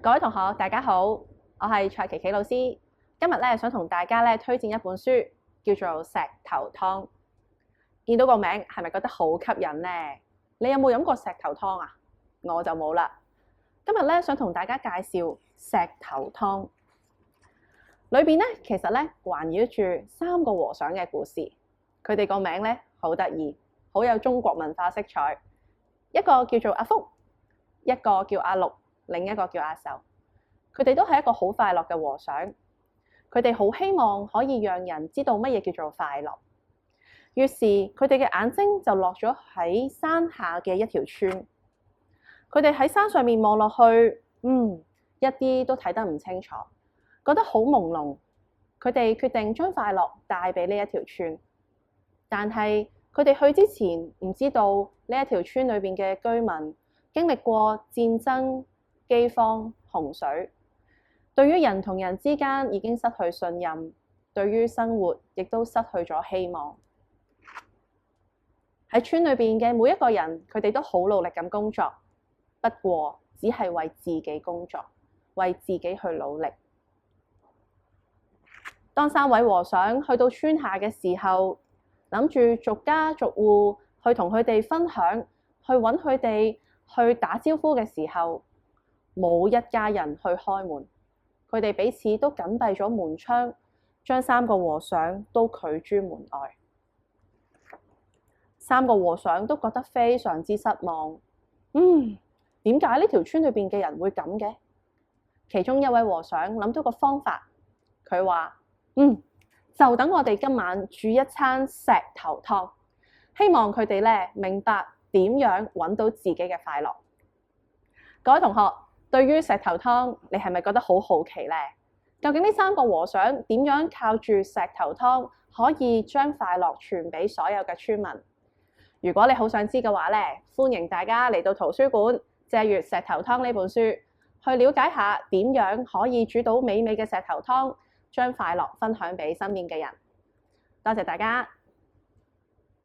各位同學，大家好，我係蔡琪琪老師。今日想同大家推薦一本書，叫做《石頭湯》。見到個名係咪覺得好吸引呢？你有冇飲過石頭湯啊？我就冇啦。今日想同大家介紹石頭湯。裏邊其實環繞住3個和尚嘅故事。佢哋個名好得意，好有中國文化色彩。一個叫做阿福，一個叫阿六，另一個叫阿壽。佢哋都係一個好快樂嘅和尚。佢哋好希望可以讓人知道乜嘢叫做快樂。於是佢哋嘅眼睛就落咗喺山下嘅一條村。佢哋喺山上面望落去，一啲都睇得唔清楚，覺得好朦朧。佢哋決定將快樂帶俾呢一條村。但係佢哋去之前唔知道呢一條村裏邊嘅居民經歷過戰爭、饑荒、洪水，對於人同人之間已經失去信任，對於生活亦都失去咗希望。喺村裏邊嘅每一個人，佢哋都好努力咁工作，不過只係為自己工作，為自己去努力。當3位和尚去到村下嘅時候，諗住逐家逐戶去同佢哋分享，去揾佢哋去打招呼嘅時候，冇一家人去開門。佢哋彼此都緊閉咗門窗，將3個和尚都拒諸門外。3個和尚都覺得非常之失望。點解呢條村裏邊嘅人會咁嘅？其中一位和尚諗到個方法，佢話：就等我哋今晚煮一餐石頭湯，希望佢哋明白點樣揾到自己嘅快樂。各位同學，對於石頭湯，你係咪覺得好好奇呢？究竟呢3個和尚點樣靠住石頭湯可以將快樂傳俾所有嘅村民？如果你好想知嘅話歡迎大家嚟到圖書館借閱《石頭湯》呢本書，去了解下點樣可以煮到美味嘅石頭湯，將快樂分享俾身邊嘅人。多謝大家。